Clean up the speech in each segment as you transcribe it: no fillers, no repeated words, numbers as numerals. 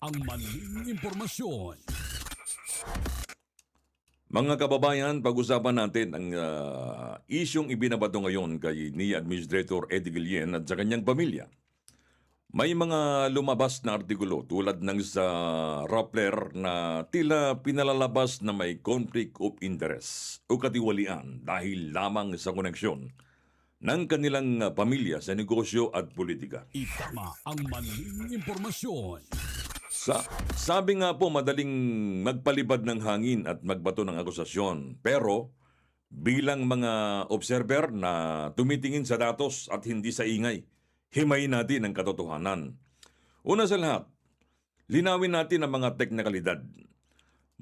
ang maling impormasyon. Mga kababayan, pag-usapan natin ang isyong ibinabato ngayon kay ni Administrator Eddie Guillen at sa kanyang pamilya. May mga lumabas na artikulo tulad ng sa Rappler na tila pinalalabas na may conflict of interest o katiwalian dahil lamang sa koneksyon ng kanilang pamilya sa negosyo at politika. Itama ang maling impormasyon. Sabi nga po madaling magpalibad ng hangin at magbato ng akusasyon. Pero bilang mga observer na tumitingin sa datos at hindi sa ingay, himayin natin ang katotohanan. Una sa lahat, linawin natin ang mga teknikalidad.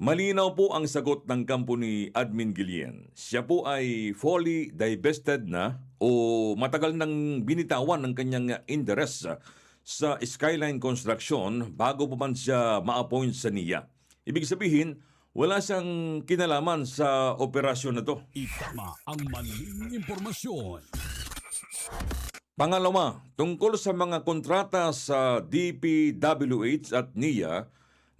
Malinaw po ang sagot ng kampo ni Admin Guillen. Siya po ay fully divested na o matagal nang binitawan ng kanyang interest sa Skyline Construction bago pa man siya ma-appoint sa NIA. Ibig sabihin, wala siyang kinalaman sa operasyon na to. Itama ang maling impormasyon. Pangalawa, tungkol sa mga kontrata sa DPWH at NIA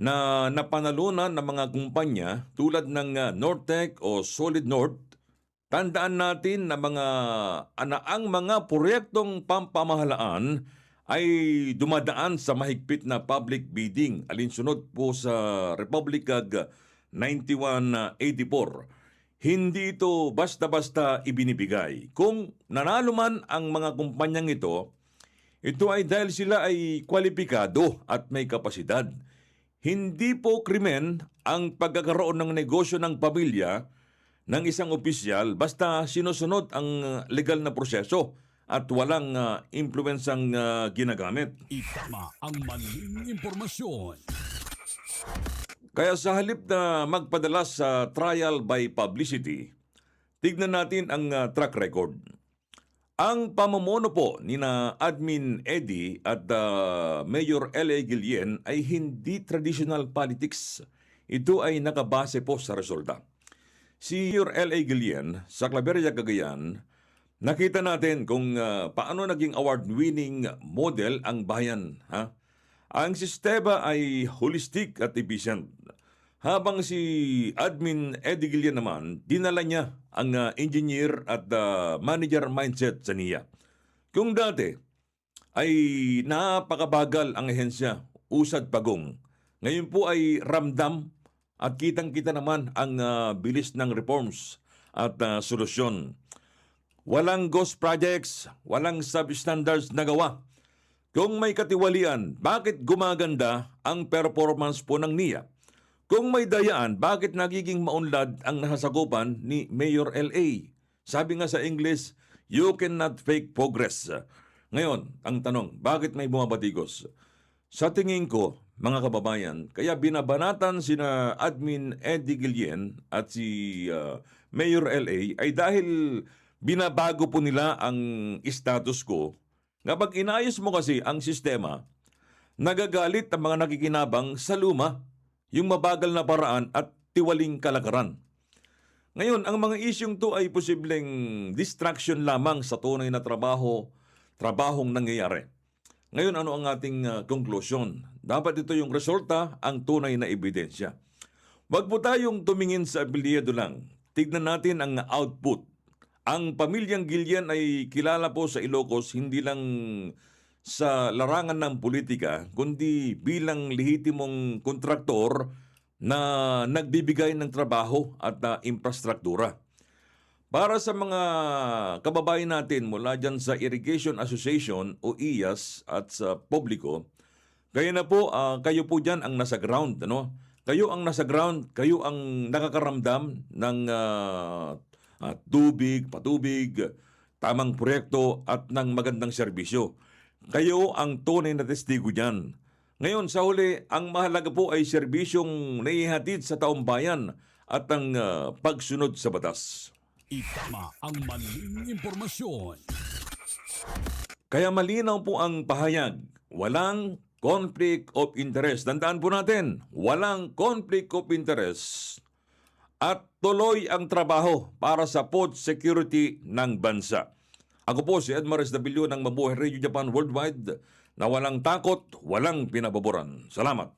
na napanalunan ng mga kumpanya tulad ng Nortec o Solid North, tandaan natin na ang mga proyektong pampamahalaan ay dumadaan sa mahigpit na public bidding alinsunod po sa Republic Act 9184. Hindi ito basta-basta ibinibigay. Kung nanalo man ang mga kumpanyang ito ay dahil sila ay kwalipikado at may kapasidad. Hindi po krimen ang pagkakaroon ng negosyo ng pamilya ng isang opisyal basta sinusunod ang legal na proseso at walang impluensang ginagamit. Itama ang maling impormasyon. Kaya sa halip na magpadala sa trial by publicity, tignan natin ang track record. Ang pamumuno po ni na Admin Eddie at Mayor L.A. Guillen ay hindi traditional politics. Ito ay nakabase po sa resulta. Si Mayor L.A. Guillen sa Claveria, Cagayan, nakita natin kung paano naging award-winning model ang bayan. Ang sistema ay holistic at efficient. Habang si Admin Eddie Guillen naman, dinala niya ang engineer at manager mindset sa NIA. Kung dati ay napakabagal ang ehensya, usad pagong. Ngayon po ay ramdam at kitang-kita naman ang bilis ng reforms at solusyon. Walang ghost projects, walang substandards na gawa. Kung may katiwalian, bakit gumaganda ang performance po ng NIA? Kung may dayaan, bakit nagiging maunlad ang nasasakupan ni Mayor L.A.? Sabi nga sa English, you cannot fake progress. Ngayon, ang tanong, bakit may bumabatikos? Sa tingin ko, mga kababayan, kaya binabanatan sina Admin Eddie Guillen at si Mayor L.A. ay dahil binabago po nila ang status quo. Kapag inayos mo kasi ang sistema, nagagalit ang mga nakikinabang sa luma, yung mabagal na paraan at tiwaling kalakaran. Ngayon, ang mga isyong to ay posibleng distraction lamang sa tunay na trabahong nangyayari. Ngayon, ano ang ating conclusion? Dapat ito yung resulta, ang tunay na ebidensya. Huwag po tayong tumingin sa apelyido lang. Tignan natin ang output. Ang pamilyang Guillen ay kilala po sa Ilocos hindi lang sa larangan ng politika, kundi bilang lehitimong kontraktor na nagbibigay ng trabaho at infrastruktura. Para sa mga kababayan natin mula dyan sa Irrigation Association o IAS at sa publiko, kaya na po, kayo po dyan ang nasa ground. Ano? Kayo ang nasa ground, kayo ang nakakaramdam ng tubig, patubig, tamang proyekto at ng magandang serbisyo. Kayo ang tunay na testigo dyan. Ngayon, sa huli, ang mahalaga po ay serbisyong naihatid sa taong bayan at ang pagsunod sa batas. Itama ang maling impormasyon. Kaya malinaw po ang pahayag, walang conflict of interest. Tandaan po natin, walang conflict of interest at tuloy ang trabaho para sa food security ng bansa. Ako po si Edmaris W. ng Mabuhay Radio Japan Worldwide na walang takot, walang pinababoran. Salamat.